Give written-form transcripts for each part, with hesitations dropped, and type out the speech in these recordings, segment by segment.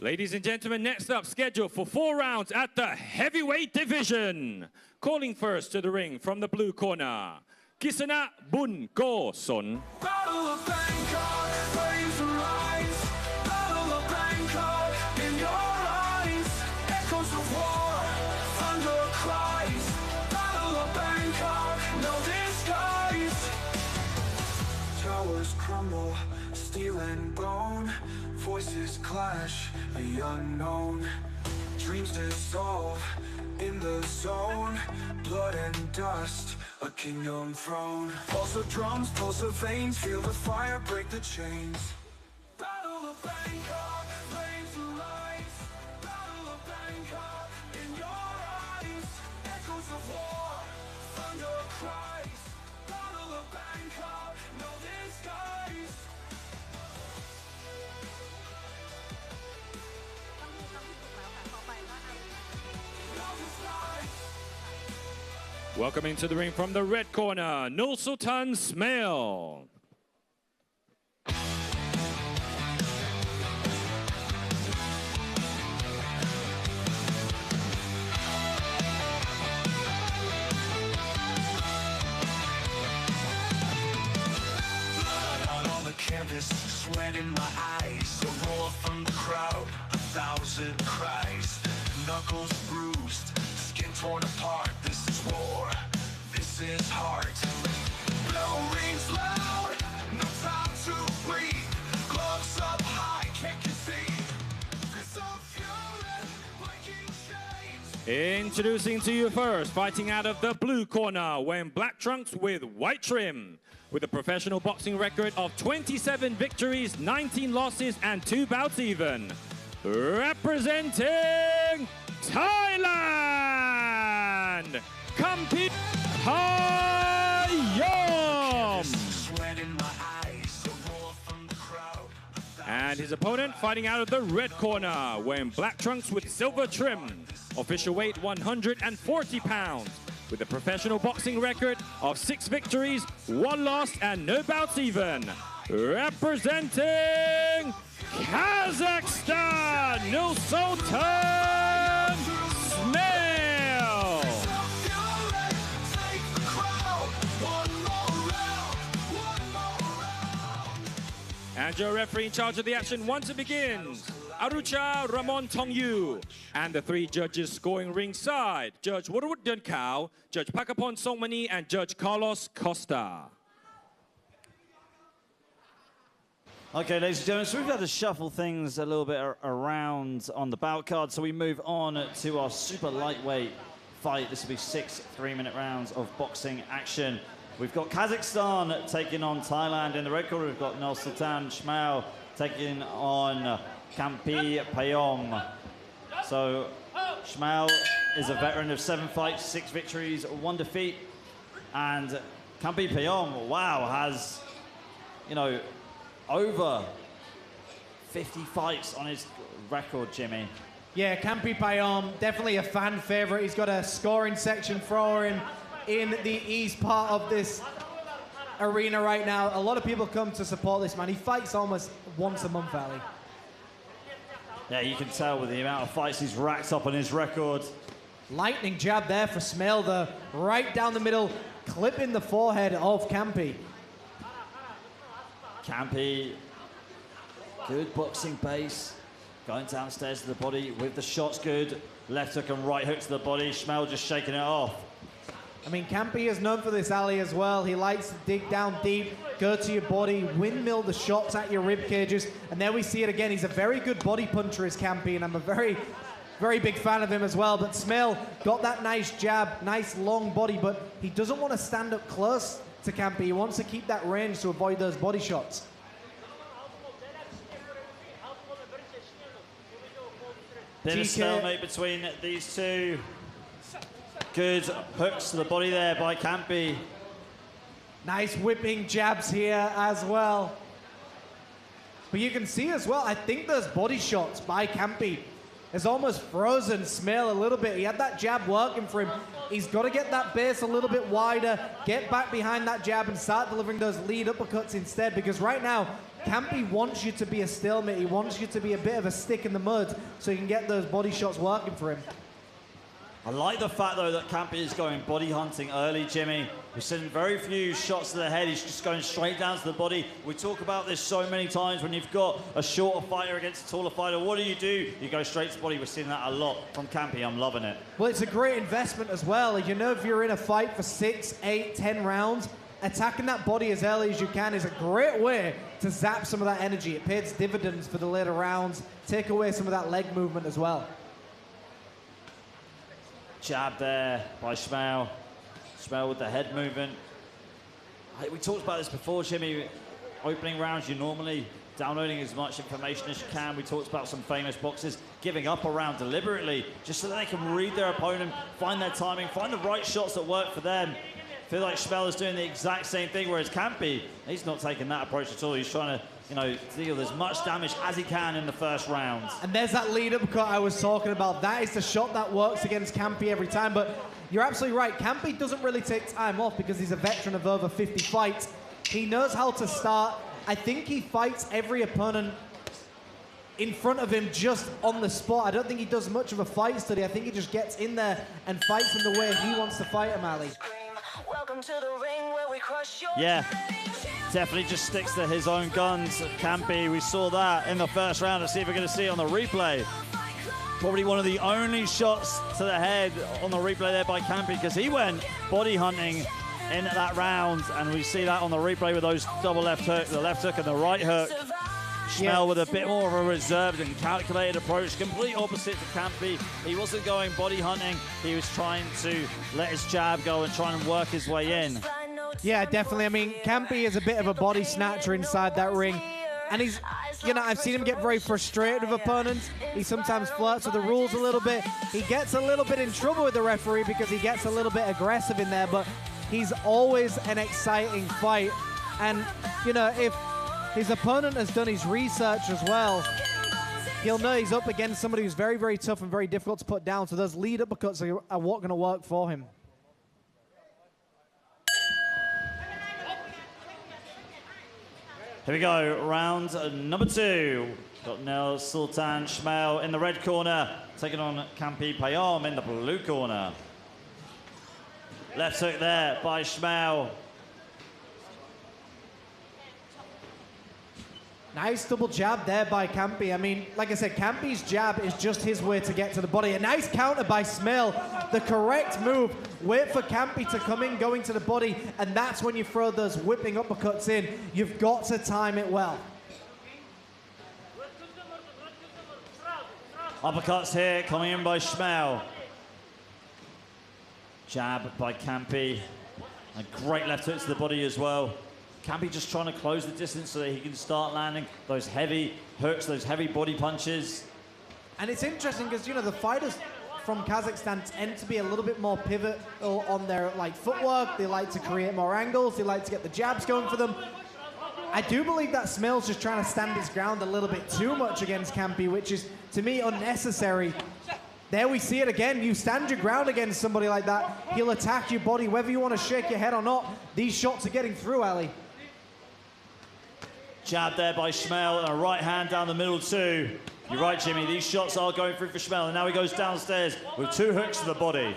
Ladies and gentlemen, next up, scheduled for 4 rounds at the heavyweight division. Calling first to the ring from the blue corner, Kisana Bun Go Son. Battle of Bangkok, flames arise. Battle of Bangkok, in your eyes. Echoes of war, thunder cries. Battle of Bangkok, no disguise. Towers crumble, steel and bone. Voices clash, the unknown. Dreams dissolve in the zone. Blood and dust, a kingdom throne. Pulse of drums, pulse of veins. Feel the fire break the chains. Battle of Bangkok, flames arise. Battle of Bangkok, in your eyes. Echoes of war, thunder cries. Battle of Bangkok, no disguise. Welcome into the ring from the red corner, Nursultan Smail. Canvas, sweat in my eyes, a roar from the crowd, 1,000 cries, knuckles bruised, skin torn apart. This is war, this is heart. Bell rings loud, no time to breathe. Gloves up high, can't concede. This of fury, breaking chains. Introducing to you first, fighting out of the blue corner, wearing black trunks with white trim. With a professional boxing record of 27 victories, 19 losses, and 2 bouts even. Representing Thailand, Campee Phayom. And his opponent fighting out of the red corner, wearing black trunks with silver trim. Official weight 140 pounds. With a professional boxing record of 6 victories, 1 loss, and no bouts even. Representing Kazakhstan, Nursultan Smail. And your referee in charge of the action once it begins, Arucha Ramon Tongyu. And the 3 judges scoring ringside, Judge Warwood Dunkau, Judge Pakapon Songmani, and Judge Carlos Costa. Okay, ladies and gentlemen, so we've had to shuffle things a little bit around on the bout card, so we move on to our super lightweight fight. This will be 6 3-minute rounds of boxing action. We've got Kazakhstan taking on Thailand in the red corner. We've got Nursultan Smail taking on Campee Phayom. So Smail is a veteran of 7 fights, 6 victories, 1 defeat. And Campee Phayom, wow, has, you know, over 50 fights on his record, Jimmy. Yeah, Campee Phayom, definitely a fan favorite. He's got a scoring section for him in the east part of this arena right now. A lot of people come to support this man. He fights almost once a month, Ali. Yeah, you can tell with the amount of fights he's racked up on his record. Lightning jab there for Smail, right down the middle, clipping the forehead of Campee. Campee, good boxing base, going downstairs to the body with the shots good. Left hook and right hook to the body. Smail just shaking it off. I mean, Campee is known for this, Ali, as well. He likes to dig down deep, go to your body, windmill the shots at your rib cages, and there we see it again. He's a very good body puncher, is Campee, and I'm a very, very big fan of him as well. But Smail got that nice jab, nice long body, but he doesn't want to stand up close to Campee. He wants to keep that range to avoid those body shots. Bit of stalemate between these two. Good hooks to the body there by Campee. Nice whipping jabs here as well. But you can see as well, I think those body shots by Campee has almost frozen Smail a little bit. He had that jab working for him. He's got to get that base a little bit wider, get back behind that jab and start delivering those lead uppercuts instead, because right now, Campee wants you to be a stalemate. He wants you to be a bit of a stick in the mud so he can get those body shots working for him. I like the fact, though, that Campee is going body hunting early, Jimmy. We've seen very few shots to the head. He's just going straight down to the body. We talk about this so many times when you've got a shorter fighter against a taller fighter. What do? You go straight to the body. We're seeing that a lot from Campee. I'm loving it. Well, it's a great investment as well. You know, if you're in a fight for 6, 8, 10 rounds, attacking that body as early as you can is a great way to zap some of that energy. It pays dividends for the later rounds. Take away some of that leg movement as well. Jab there by Smail. Smail with the head movement. We talked about this before, Jimmy. Opening rounds, you're normally downloading as much information as you can. We talked about some famous boxers giving up a round deliberately just so that they can read their opponent, find their timing, find the right shots that work for them. I feel like Smail is doing the exact same thing, whereas Campee, he's not taking that approach at all. He's trying to, you know, deal as much damage as he can in the first round. And there's that lead uppercut I was talking about. That is the shot that works against Campee every time. But you're absolutely right. Campee doesn't really take time off because he's a veteran of over 50 fights. He knows how to start. I think he fights every opponent in front of him just on the spot. I don't think he does much of a fight study. I think he just gets in there and fights in the way he wants to fight him, Ali. Welcome to the ring where we crush your Yeah, definitely just sticks to his own guns. Campee, we saw that in the first round. Let's see if we're going to see it on the replay. Probably one of the only shots to the head on the replay there by Campee, because he went body hunting in that round, and we see that on the replay with those double left hook, the left hook and the right hook. Smail with a bit more of a reserved and calculated approach, complete opposite to Campee. He wasn't going body hunting, he was trying to let his jab go and try and work his way in. Yeah, definitely. I mean, Campee is a bit of a body snatcher inside that ring. And he's, you know, I've seen him get very frustrated with opponents. He sometimes flirts with the rules a little bit. He gets a little bit in trouble with the referee because he gets a little bit aggressive in there, but he's always an exciting fight. And, you know, if his opponent has done his research as well, he'll know he's up against somebody who's very, very tough and very difficult to put down. So those lead uppercuts are what going to work for him. Here we go, round number 2. Got Nursultan Smail in the red corner, taking on Campee Phayom in the blue corner. Left hook there by Smail. Nice double jab there by Campee. I mean, like I said, Campee's jab is just his way to get to the body. A nice counter by Smail. The correct move. Wait for Campee to come in, going to the body, and that's when you throw those whipping uppercuts in. You've got to time it well. Uppercuts here, coming in by Smail. Jab by Campee. A great left hook to the body as well. Campee just trying to close the distance so that he can start landing those heavy hooks, those heavy body punches. And it's interesting because, you know, the fighters from Kazakhstan tend to be a little bit more pivotal on their footwork. They like to create more angles. They like to get the jabs going for them. I do believe that Smail's just trying to stand his ground a little bit too much against Campee, which is, to me, unnecessary. There we see it again. You stand your ground against somebody like that, he'll attack your body, whether you want to shake your head or not. These shots are getting through, Ali. Jab there by Smail, and a right hand down the middle too. You're right, Jimmy, these shots are going through for Smail, and now he goes downstairs with 2 hooks to the body.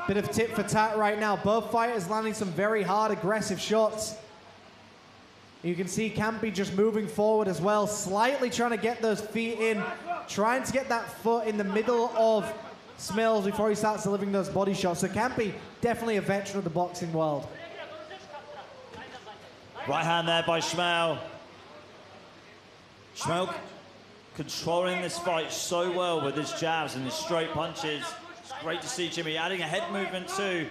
Bit of tit for tat right now. Both fighters landing some very hard, aggressive shots. You can see Campee just moving forward as well, slightly trying to get those feet in, trying to get that foot in the middle of Smail's before he starts delivering those body shots. So Campee, definitely a veteran of the boxing world. Right hand there by Smail. Smail controlling this fight so well with his jabs and his straight punches. It's great to see Jimmy adding a head movement too.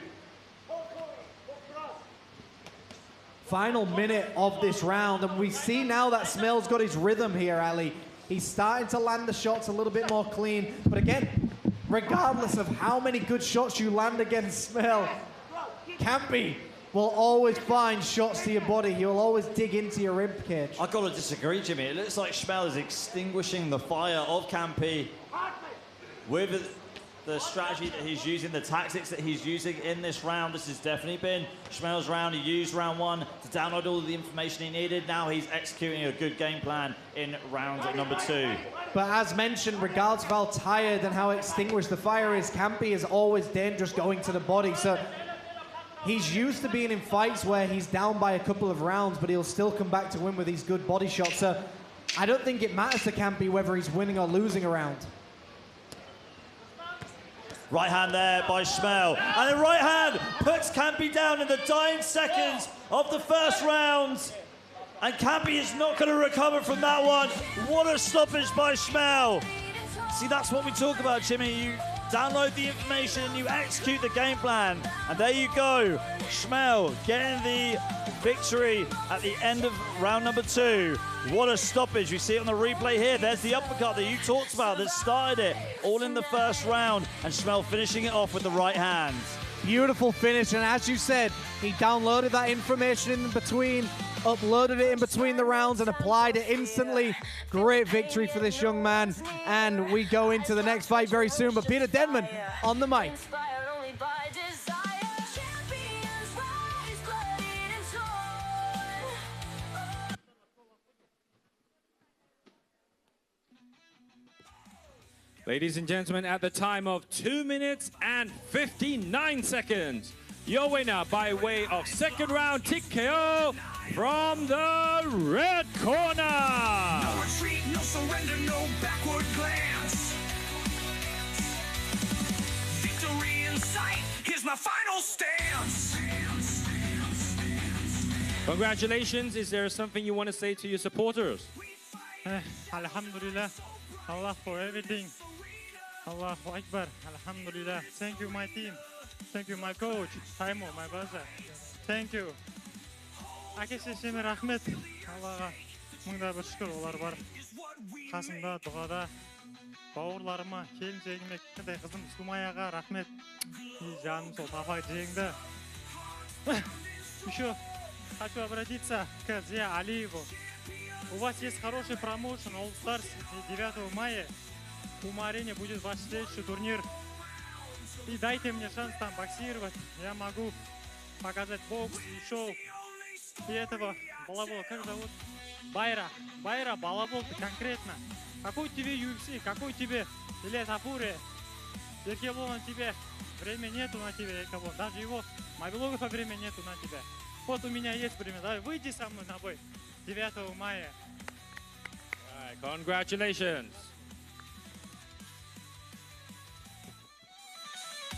Final minute of this round, and we see now that Smail's got his rhythm here, Ali. He's starting to land the shots a little bit more clean, but again, regardless of how many good shots you land against Smail, Campee will always find shots to your body. He will always dig into your rib cage. I've got to disagree, Jimmy. It looks like Smail is extinguishing the fire of Campee with the strategy that he's using, the tactics that he's using in this round. This has definitely been Smail's round. He used round one to download all of the information he needed. Now he's executing a good game plan in round number two. But as mentioned, regardless of how tired and how extinguished the fire is, Campee is always dangerous going to the body. So he's used to being in fights where he's down by a couple of rounds, but he'll still come back to win with these good body shots. So I don't think it matters to Campee whether he's winning or losing a round. Right hand there by Smail. And the right hand puts Campee down in the dying seconds of the first round. And Campee is not going to recover from that one. What a stoppage by Smail. See, that's what we talk about, Jimmy. You download the information and you execute the game plan. And there you go. Smail getting the victory at the end of round number two. What a stoppage. We see it on the replay here. There's the uppercut that you talked about that started it all in the first round. And Smail finishing it off with the right hand. Beautiful finish. And as you said, he downloaded that information in between, uploaded it in between the rounds and applied it instantly. Great victory for this young man. And we go into the next fight very soon. But Peter Denman on the mic. Ladies and gentlemen, at the time of 2 minutes and 59 seconds, your winner by way of second round TKO from the red corner. No retreat, no surrender, no backward glance. Victory in sight, here's my final stance. Congratulations. Is there something you want to say to your supporters? Alhamdulillah, Allah for everything. Allahu Akbar, Alhamdulillah. Thank you, my team. Thank you, my coach, Taimo, my brother. Thank you. Әке-шешеме рахмет. Аллаға мыңда бір шүкір, олар бар. Қасымда, дұғада. Бауырларыма, келіншегіме, кішкентай қызым Сумаяға рахмет. И жаным сол папа жеңді. Еще хочу обратиться к Зия Алиеву. У вас есть хороший промоушен All Stars 9 мая. У Марини будет ваш следующий турнир. И дайте мне шанс там боксировать. Я могу показать бокс и шоу. И этого балабола, как зовут? Байра, балабол ты конкретно. Какой тебе UFC, какой тебе Илья Тапуре? Еркебол на тебе. Время нету на тебя, Еркебол. Даже его мобилогов времени нету на тебя. Вот у меня есть время. Давай, выйди со мной на бой 9 мая. Congratulations.